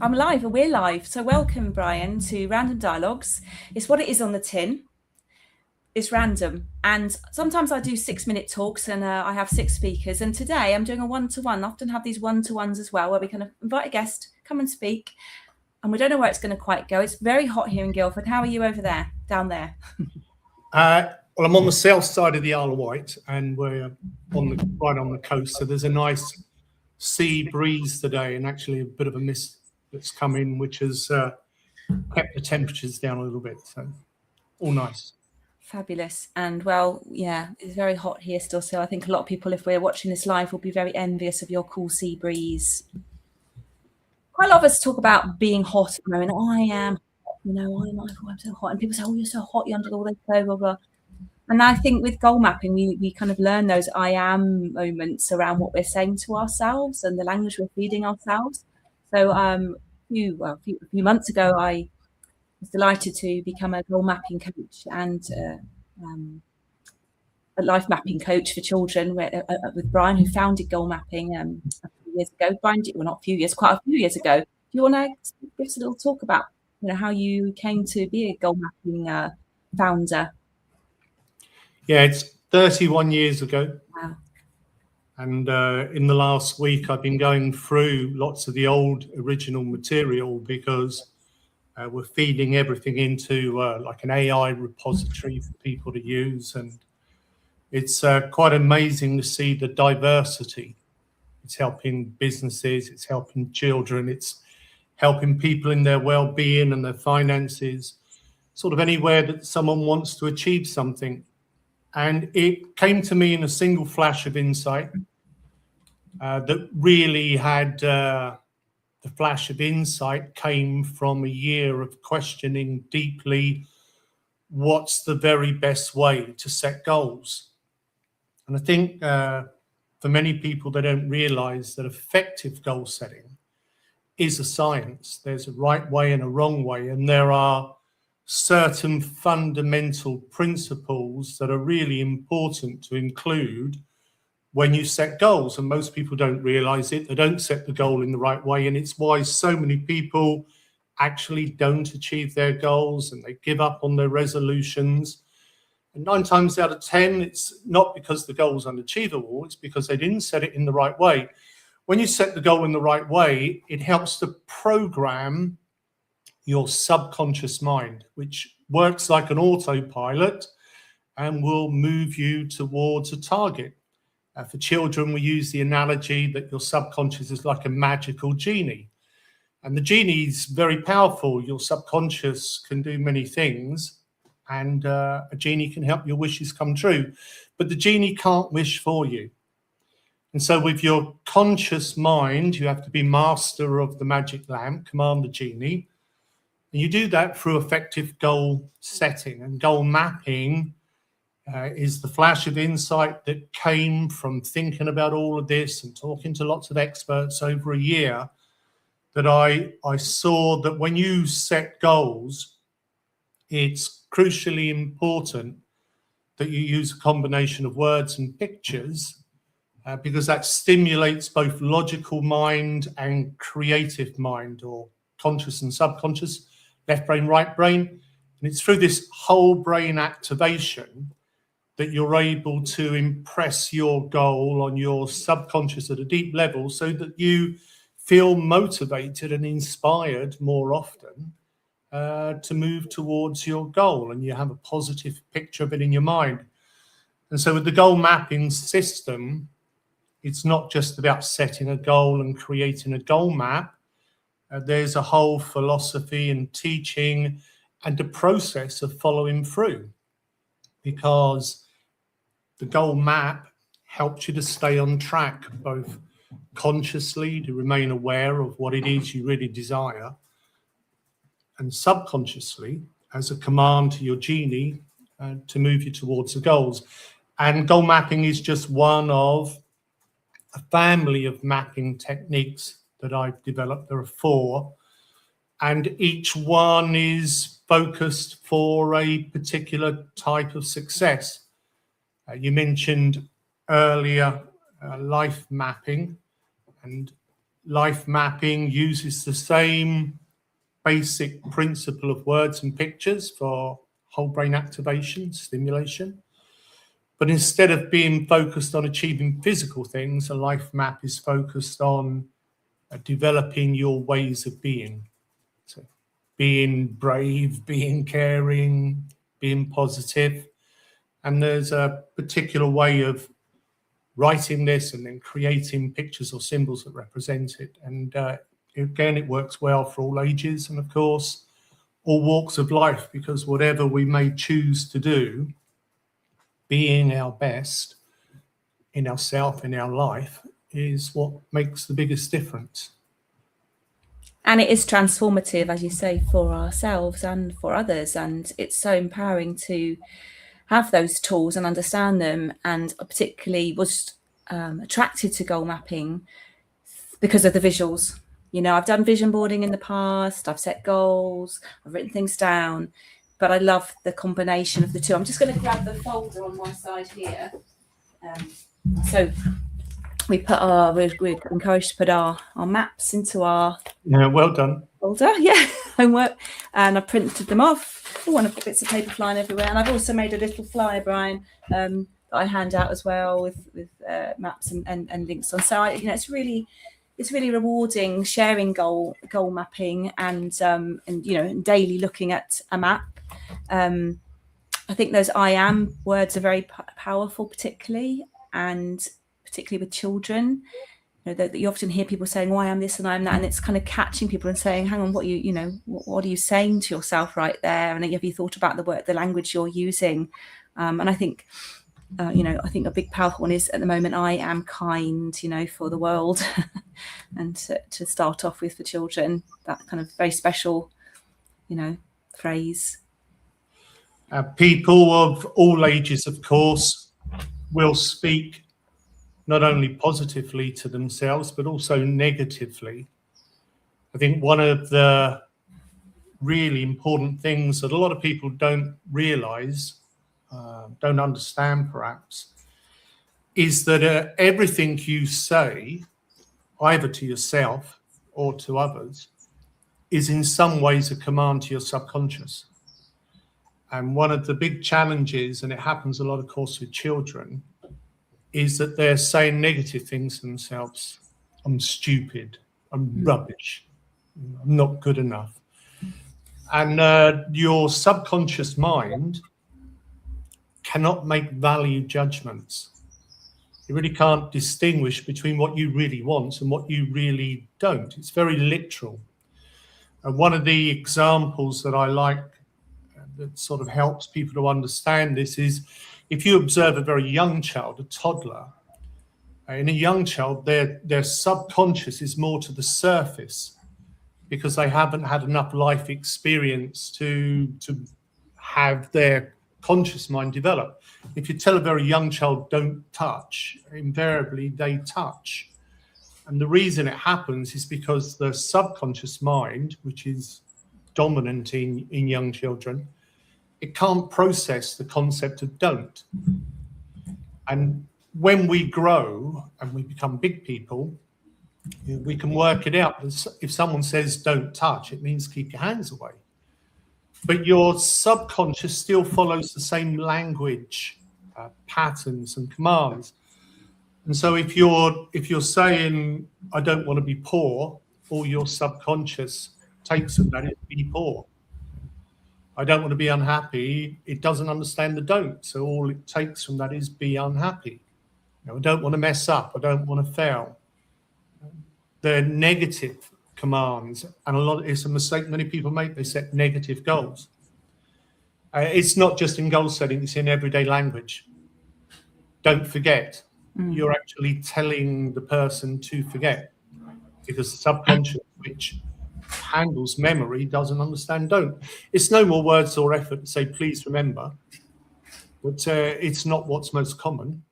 I'm live, and we're live. So welcome, Brian, to Random Dialogues. It's what it is on the tin. It's random. And sometimes I do 6-minute talks and I have 6 speakers. And today I'm doing a one-to-one. I often have these one-to-ones as well, where we kind of invite a guest, come and speak. And we don't know where it's going to quite go. It's very hot here in Guildford. How are you over there, down there? Well, I'm on the south side of the Isle of Wight, and we're right on the coast. So there's a nice sea breeze today, and actually a bit of a mist that's come in, which has kept the temperatures down a little bit. So all nice. Fabulous. And well, yeah, it's very hot here still. So I think a lot of people, if we're watching this live, will be very envious of your cool sea breeze. Quite a lot of us talk about being hot at the moment. I am, I'm so hot. And people say, oh, you're so hot, you're under all this, blah, blah, blah. And I think with goal mapping, we kind of learn those I am moments around what we're saying to ourselves and the language we're feeding ourselves. So a few months ago, I was delighted to become a goal mapping coach and a life mapping coach for children with Brian, who founded goal mapping a few years ago. Brian, well, not a few years, quite a few years ago. Do you want to give us a little talk about how you came to be a goal mapping founder? Yeah, it's 31 years ago. Wow. And in the last week, I've been going through lots of the old original material because we're feeding everything into like an AI repository for people to use. And it's quite amazing to see the diversity. It's helping businesses, it's helping children, it's helping people in their well-being and their finances, sort of anywhere that someone wants to achieve something. And it came to me in a single flash of insight that really had the flash of insight came from a year of questioning deeply what's the very best way to set goals. And I think for many people, they don't realize that effective goal setting is a science. There's a right way and a wrong way, and there are certain fundamental principles that are really important to include when you set goals. And most people don't realize it. They don't set the goal in the right way. And it's why so many people actually don't achieve their goals and they give up on their resolutions. And 9 times out of 10, it's not because the goal is unachievable. It's because they didn't set it in the right way. When you set the goal in the right way, it helps to program your subconscious mind, which works like an autopilot and will move you towards a target. For children, we use the analogy that your subconscious is like a magical genie. And the genie is very powerful. Your subconscious can do many things, and a genie can help your wishes come true. But the genie can't wish for you. And so with your conscious mind, you have to be master of the magic lamp, command the genie. And you do that through effective goal setting. And goal mapping is the flash of insight that came from thinking about all of this and talking to lots of experts over a year, that I saw that when you set goals, it's crucially important that you use a combination of words and pictures because that stimulates both logical mind and creative mind, or conscious and subconscious, left brain, right brain. And it's through this whole brain activation that you're able to impress your goal on your subconscious at a deep level so that you feel motivated and inspired more often to move towards your goal, and you have a positive picture of it in your mind. And so with the goal mapping system, it's not just about setting a goal and creating a goal map. There's a whole philosophy and teaching and a process of following through, because the goal map helps you to stay on track, both consciously to remain aware of what it is you really desire, and subconsciously as a command to your genie to move you towards the goals. And goal mapping is just one of a family of mapping techniques that I've developed. There are 4, and each one is focused for a particular type of success. You mentioned earlier life mapping, and life mapping uses the same basic principle of words and pictures for whole brain activation, stimulation. But instead of being focused on achieving physical things, a life map is focused on developing your ways of being. So being brave, being caring, being positive. And there's a particular way of writing this and then creating pictures or symbols that represent it. And again, it works well for all ages and, of course, all walks of life, because whatever we may choose to do, being our best in ourselves, in our life, is what makes the biggest difference. And it is transformative, as you say, for ourselves and for others. And it's so empowering to have those tools and understand them. And I particularly was attracted to goal mapping because of the visuals. You know, I've done vision boarding in the past, I've set goals, I've written things down, but I love the combination of the two. I'm just going to grab the folder on my side here. So we put we're encouraged to put our maps into our well done folder, homework, and I printed them off. Oh, and I've got bits of paper flying everywhere, and I've also made a little flyer, Brian, that I hand out as well with maps and links on. So it's really rewarding sharing goal mapping and daily looking at a map. I think those I am words are very powerful, particularly with children. You know, that you often hear people saying, "Oh, I am this and I am that," and it's kind of catching people and saying, "Hang on, what are you saying to yourself right there? And have you thought about the language you're using?" And I think, I think a big powerful one is at the moment, "I am kind," for the world, and to start off with for children, that kind of very special, phrase. People of all ages, of course, will speak not only positively to themselves, but also negatively. I think one of the really important things that a lot of people don't realize, don't understand perhaps, is that everything you say, either to yourself or to others, is in some ways a command to your subconscious. And one of the big challenges, and it happens a lot, of course, with children, is that they're saying negative things to themselves. "I'm stupid, I'm rubbish, I'm not good enough." And your subconscious mind cannot make value judgments. You really can't distinguish between what you really want and what you really don't. It's very literal. And one of the examples that I like that sort of helps people to understand this is, if you observe a very young child, a toddler, in a young child, their subconscious is more to the surface because they haven't had enough life experience to have their conscious mind develop. If you tell a very young child, "Don't touch," invariably they touch. And the reason it happens is because the subconscious mind, which is dominant in young children, it can't process the concept of don't. And when we grow and we become big people, we can work it out. If someone says "don't touch," it means keep your hands away. But your subconscious still follows the same language, patterns and commands. And so if you're saying "I don't want to be poor," all your subconscious takes from that is "be poor." "I don't want to be unhappy," it doesn't understand the don't. So all it takes from that is "be unhappy." "I don't want to mess up," "I don't want to fail." They're negative commands. And it's a mistake many people make. They set negative goals. It's not just in goal setting, it's in everyday language. "Don't forget." You're actually telling the person to forget, because the subconscious, which handles memory, doesn't understand don't. It's no more words or effort to say "please remember," but it's not what's most common.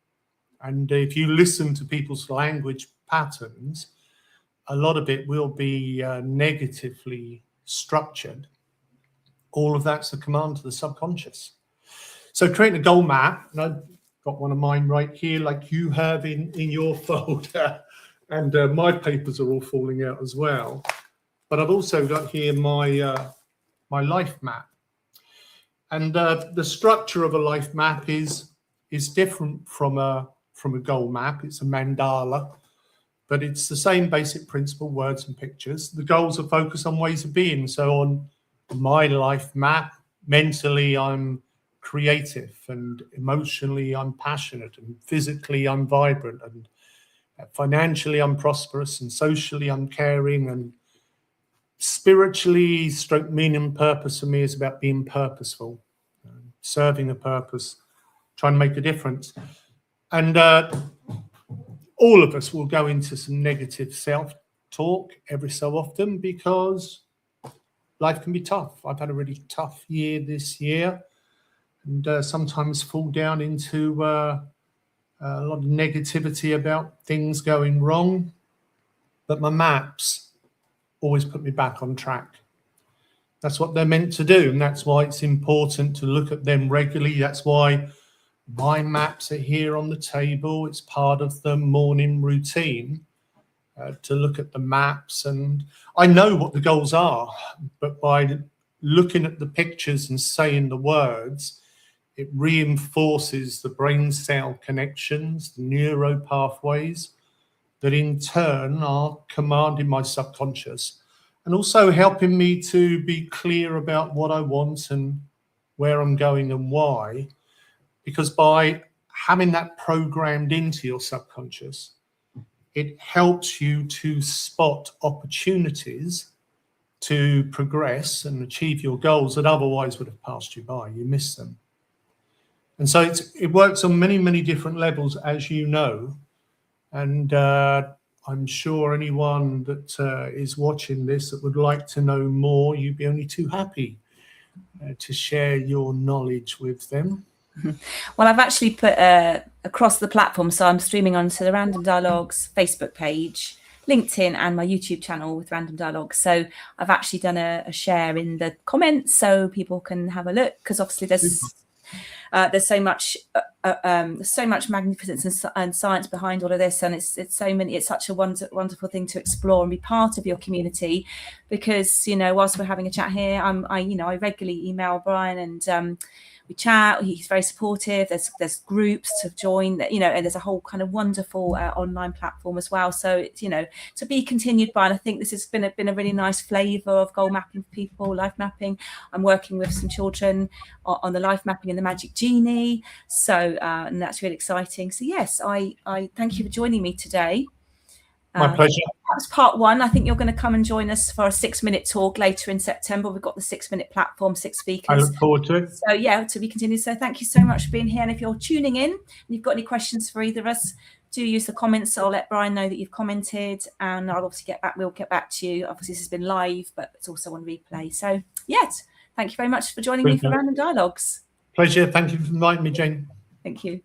And if you listen to people's language patterns, a lot of it will be negatively structured. All of that's a command to the subconscious. So creating a goal map, and I've got one of mine right here, like you have in your folder. and my papers are all falling out as well. But I've also got here my my life map, and the structure of a life map is different from a goal map. It's a mandala, but it's the same basic principle: words and pictures. The goals are focused on ways of being. So on my life map, mentally I'm creative, and emotionally I'm passionate, and physically I'm vibrant, and financially I'm prosperous, and socially I'm caring, and spiritually, stroke meaning and purpose for me is about being purposeful, serving a purpose, trying to make a difference. And all of us will go into some negative self-talk every so often because life can be tough. I've had a really tough year this year, and sometimes fall down into a lot of negativity about things going wrong. But my maps always put me back on track. That's what they're meant to do, and that's why it's important to look at them regularly. That's why my maps are here on the table. It's part of the morning routine to look at the maps, and I know what the goals are, but by looking at the pictures and saying the words, it reinforces the brain cell connections, the neuro pathways, that in turn are commanding my subconscious and also helping me to be clear about what I want and where I'm going and why. Because by having that programmed into your subconscious, it helps you to spot opportunities to progress and achieve your goals that otherwise would have passed you by. You miss them. And so it works on many, many different levels, as you know. And I'm sure anyone that is watching this that would like to know more, you'd be only too happy to share your knowledge with them. Well, I've actually put across the platform, so I'm streaming onto the Random Dialogues Facebook page, LinkedIn, and my YouTube channel with Random Dialogues. So I've actually done a share in the comments so people can have a look, because obviously there's so much magnificence and science behind all of this, and it's such a wonderful thing to explore and be part of your community. Because whilst we're having a chat here, I regularly email Brian, and we chat. He's very supportive. There's groups to join, and there's a whole kind of wonderful online platform as well. So it's to be continued, Brian. I think this has been a really nice flavour of goal mapping for people, life mapping. I'm working with some children on the life mapping and the Magic Genie. So and that's really exciting. So yes, I thank you for joining me today. My pleasure. That was part one. I think you're going to come and join us for a 6-minute talk later in September. We've got the 6-minute platform, 6 speakers. I look forward to it. So yeah, to be continued. So thank you so much for being here. And if you're tuning in and you've got any questions for either of us, do use the comments. I'll let Brian know that you've commented, and I'll obviously we'll get back to you. Obviously, this has been live, but it's also on replay. So yes, thank you very much for joining me for Random Dialogues. Pleasure. Thank you for inviting me, Jane. Thank you.